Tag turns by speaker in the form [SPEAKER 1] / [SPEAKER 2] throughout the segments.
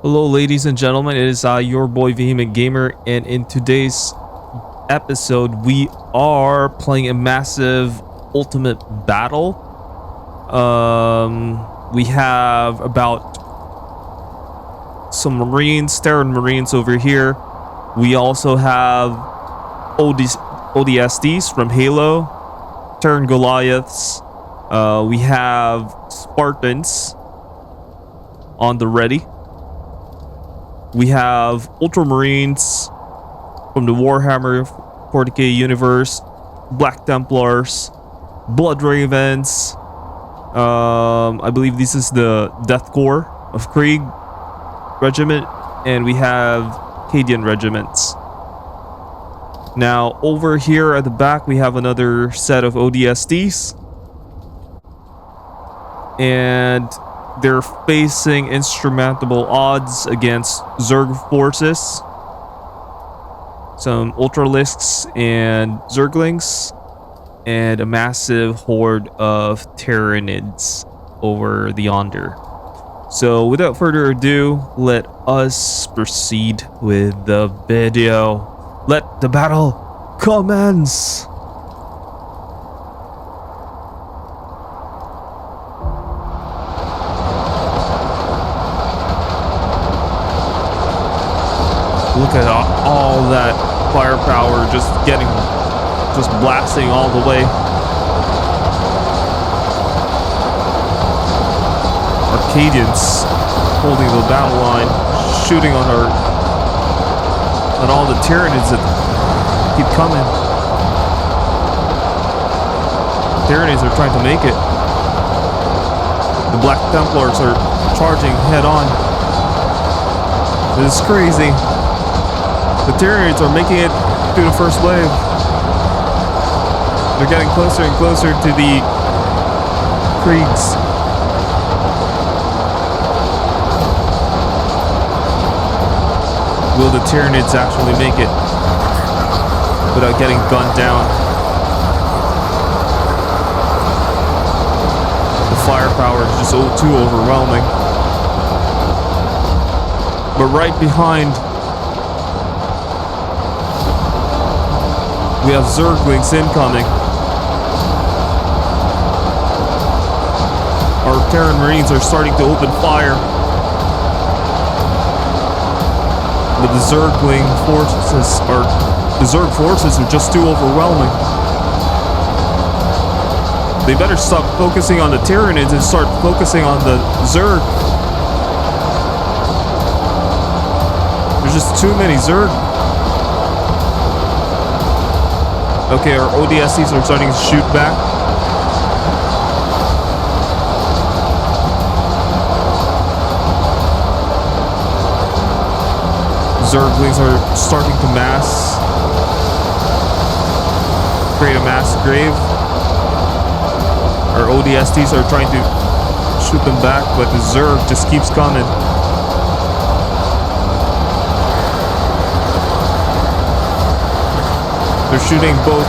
[SPEAKER 1] Hello ladies and gentlemen, it is your boy Vehement Gamer, and in today's episode we are playing a massive ultimate battle. We have about some Marines, Terran Marines over here. We also have ODSTs from Halo, Terran Goliaths. We have Spartans on the ready. We have Ultramarines from the Warhammer 40k universe, Black Templars, Blood Ravens. I believe this is the Death Corps of Krieg Regiment, and we have Cadian regiments. Now, over here at the back, we have another set of ODSTs, and they're facing insurmountable odds against Zerg forces, some Ultralisks and Zerglings, and a massive horde of Tyranids over the yonder. So without further ado, let us proceed with the video. Let the battle commence! Look at all that firepower just blasting all the way. Arcadians holding the battle line, shooting on all the Tyranids that keep coming. Tyranids are trying to make it. The Black Templars are charging head on. This is crazy. The Tyranids are making it through the first wave. They're getting closer and closer to the Kriegs. Will the Tyranids actually make it without getting gunned down? The firepower is just too overwhelming. But right behind, we have Zerglings incoming. Our Terran Marines are starting to open fire, but the Zerg forces are just too overwhelming. They better stop focusing on the Tyranids and start focusing on the Zerg. There's just too many Zerg. Okay, our ODSTs are starting to shoot back. Zerglings are starting to create a mass grave. Our ODSTs are trying to shoot them back, but the Zerg just keeps coming. They're shooting both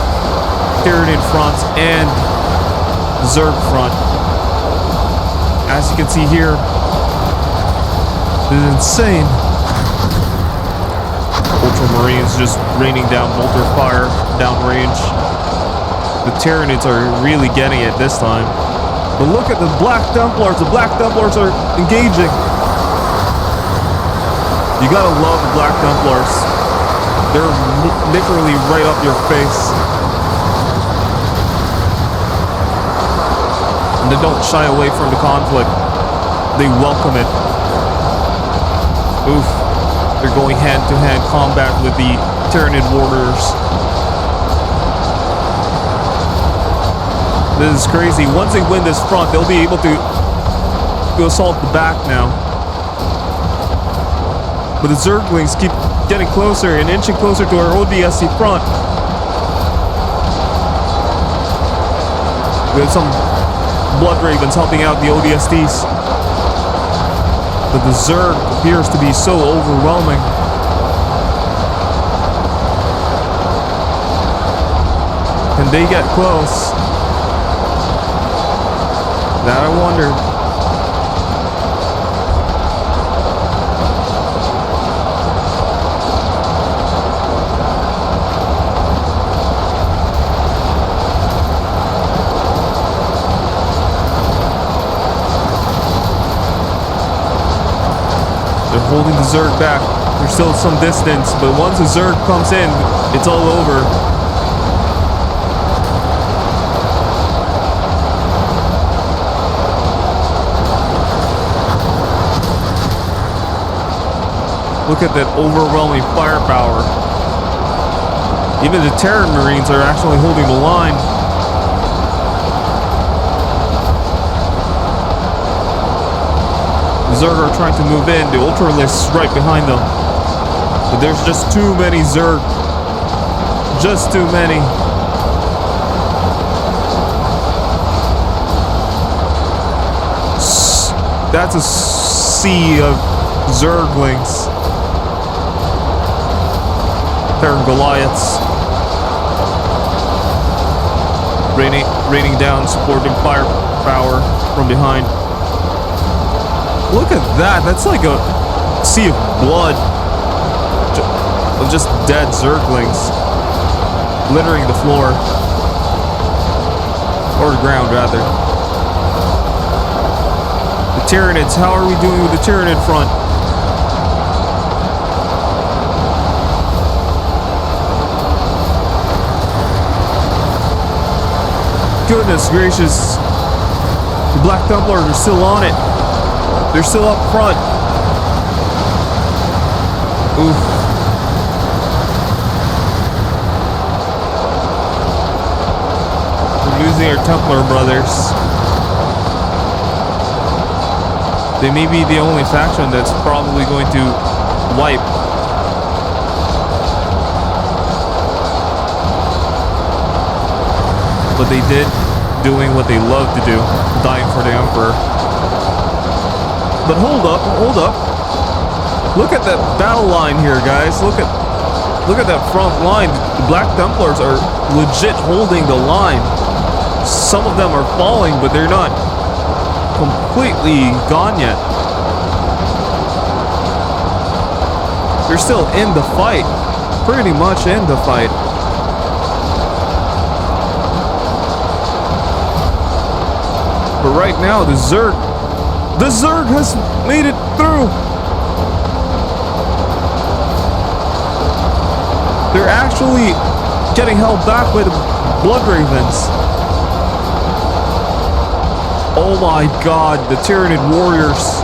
[SPEAKER 1] Tyranid front and Zerg front. As you can see here, this is insane. Ultramarines just raining down bolter fire downrange. The Tyranids are really getting it this time. But look at the Black Templars. The Black Templars are engaging. You gotta love the Black Templars. They're literally right up your face. And they don't shy away from the conflict. They welcome it. Oof. They're going hand-to-hand combat with the Tyranid warriors. This is crazy. Once they win this front, they'll be able to assault the back now. But the Zerglings keep getting closer and inching closer to our ODST front. We have some Blood Ravens helping out the ODSTs. But the Zerg appears to be so overwhelming. Can they get close? That I wonder. They're holding the Zerg back. There's still some distance, but once the Zerg comes in, it's all over. Look at that overwhelming firepower. Even the Terran Marines are actually holding the line. The Zerg are trying to move in. The Ultralists right behind them. But there's just too many Zerg. Just too many. That's a sea of Zerglings. Terran Goliaths. Raining down supporting firepower from behind. Look at that. That's like a sea of blood. Of just dead Zerglings. Littering the floor. Or the ground, rather. The Tyranids. How are we doing with the Tyranid front? Goodness gracious. The Black Templars are still on it. They're still up front. Oof. We're losing our Templar brothers. They may be the only faction that's probably going to wipe. But they did doing what they love to do, dying for the Emperor. But hold up. Look at that battle line here, guys. Look at that front line. The Black Templars are legit holding the line. Some of them are falling, but they're not completely gone yet. They're still in the fight. Pretty much in the fight. But right now, the Zerg has made it through. They're actually getting held back by the Blood Ravens. Oh my god, the Tyranid warriors.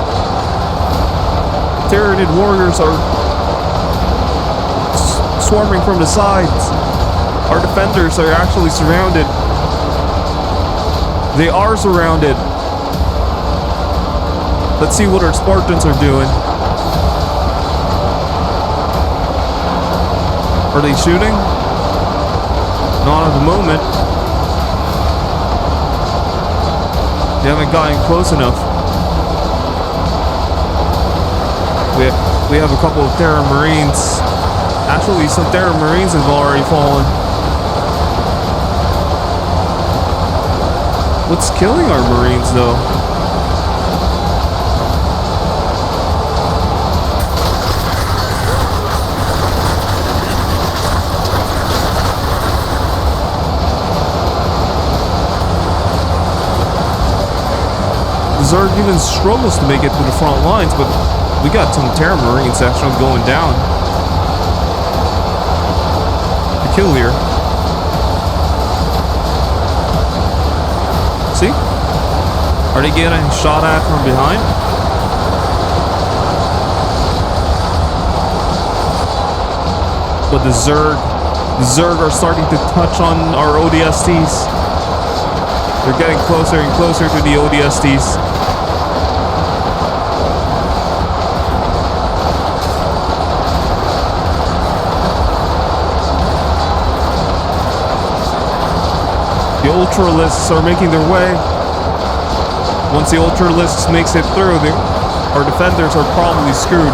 [SPEAKER 1] The Tyranid warriors are swarming from the sides. Our defenders are actually surrounded. They are surrounded. Let's see what our Spartans are doing. Are they shooting? Not at the moment. They haven't gotten close enough. We have a couple of Terran Marines. Actually, some Terran Marines have already fallen. What's killing our Marines, though? Zerg even struggles to make it to the front lines, but we got some Terran Marines actually going down. Peculiar. See? Are they getting shot at from behind? But the Zerg are starting to touch on our ODSTs. They're getting closer and closer to the ODSTs. The Ultralists are making their way. Once the Ultralists makes it through, our defenders are probably screwed.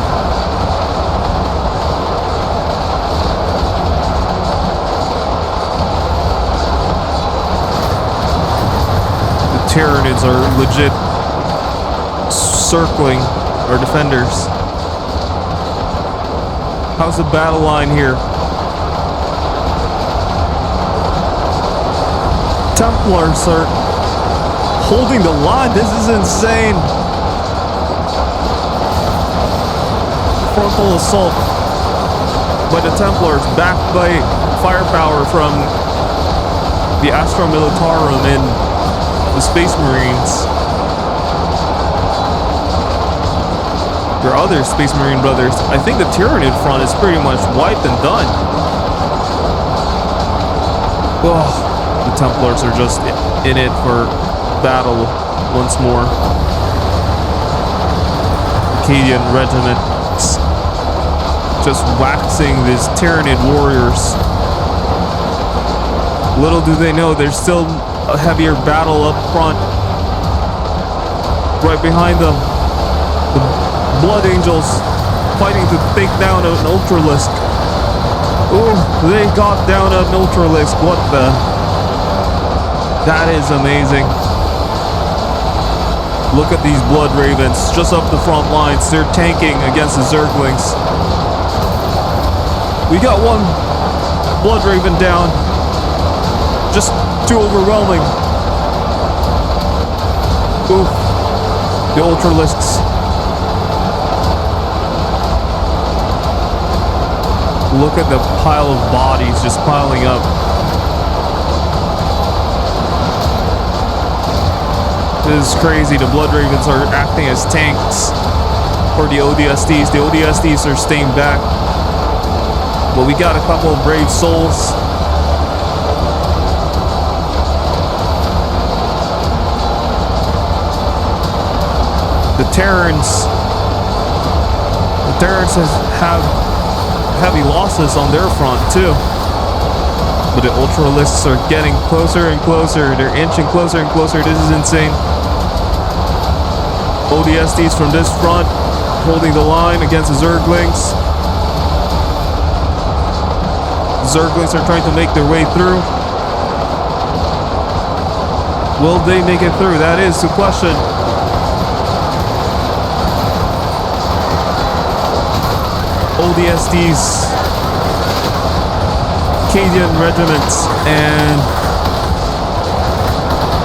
[SPEAKER 1] The Tyranids are legit circling our defenders. How's the battle line here? Templars are holding the line. This is insane. frontal assault by the Templars, backed by firepower from the Astra Militarum and the Space Marines. Your other Space Marine brothers. I think the Tyranid front is pretty much wiped and done. Oh, the Templars are just in it for battle once more. Acadian regiments just waxing these Tyranid warriors. Little do they know there's still a heavier battle up front. Right behind them, the Blood Angels fighting to take down an Ultralisk. Oh, they got down an Ultralisk. What the? That is amazing. Look at these Blood Ravens just up the front lines. They're tanking against the Zerglings. We got one Blood Raven down. Just too overwhelming. Oof. The Ultralisks. Look at the pile of bodies just piling up. This is crazy. The Blood Ravens are acting as tanks for the ODSTs. The ODSTs are staying back. But we got a couple of brave souls. The Terrans have heavy losses on their front too. But the Ultralisks are getting closer and closer. They're inching closer and closer. This is insane. ODSTs from this front holding the line against the Zerglings. Zerglings are trying to make their way through. Will they make it through? That is the question. ODSTs, Acadian regiments, and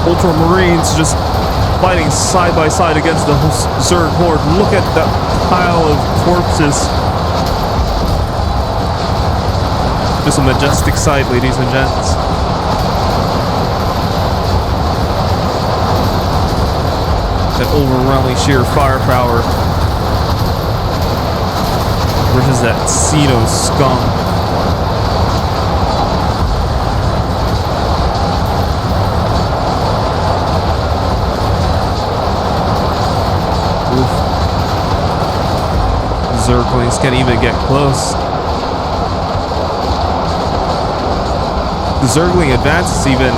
[SPEAKER 1] Ultramarines just fighting side by side against the Zerg horde. Look at that pile of corpses. Just a majestic sight, ladies and gents. That overwhelming sheer firepower versus that Cedo scum. Oof. Zerglings can't even get close. The Zergling advance is even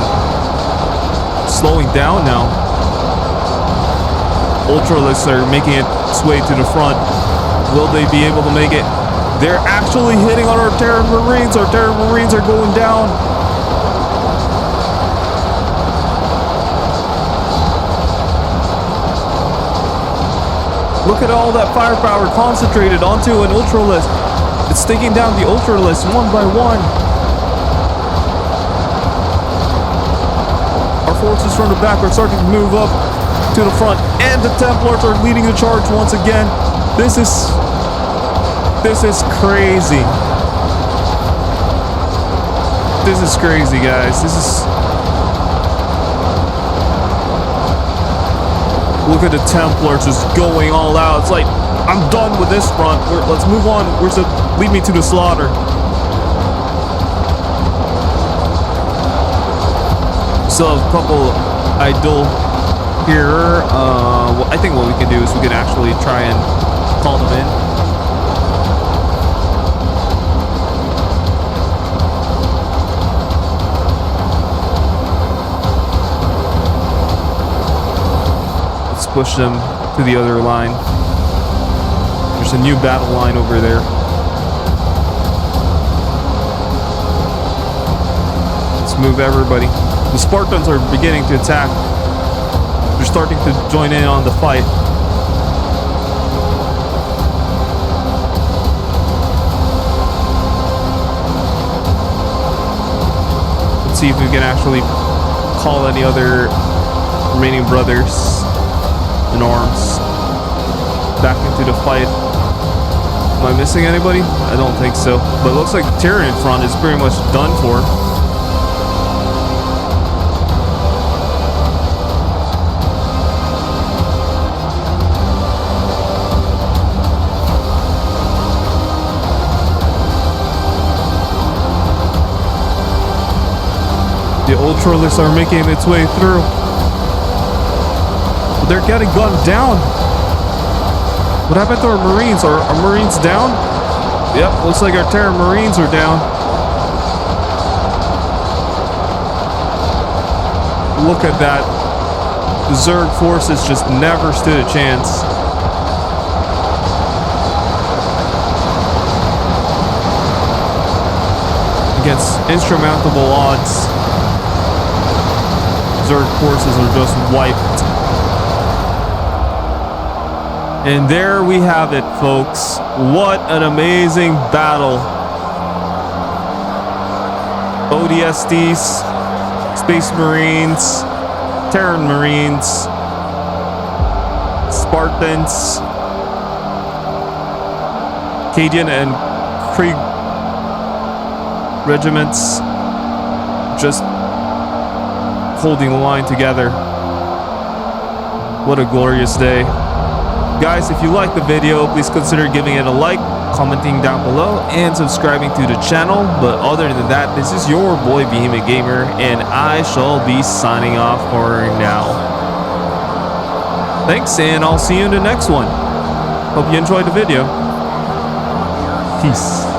[SPEAKER 1] slowing down now. Ultralisks are making its way to the front. Will they be able to make it? They're actually hitting on our Terran Marines. Our Terran Marines are going down. Look at all that firepower concentrated onto an Ultralisk. It's taking down the Ultralisk one by one. Our forces from the back are starting to move up to the front, and the Templars are leading the charge once again. This is crazy. This is crazy, guys. Look at the Templars just going all out. It's like, I'm done with this front. Let's move on. Lead me to the slaughter. Still have a couple idle here. I think what we can do is we can actually try and call them in. Let's push them to the other line. There's a new battle line over there. Let's move everybody. The Spartans are beginning to attack. They're starting to join in on the fight. Let's see if we can actually call any other remaining brothers in arms back into the fight. Am I missing anybody? I don't think so. But it looks like the Terran front is pretty much done for. The Ultralists are making its way through. But they're getting gunned down. What happened to our Marines? Are our Marines down? Yep, looks like our Terran Marines are down. Look at that. The Zerg forces just never stood a chance. Against insurmountable odds, Zerg forces are just wiped. And there we have it, folks. What an amazing battle. ODSTs, Space Marines, Terran Marines, Spartans, Cadian and Krieg regiments just holding the line together. What a glorious day. Guys, if you liked the video, please consider giving it a like, commenting down below, and subscribing to the channel. But other than that, this is your boy Behemoth Gamer, and I shall be signing off for now. Thanks, and I'll see you in the next one. Hope you enjoyed the video. Peace.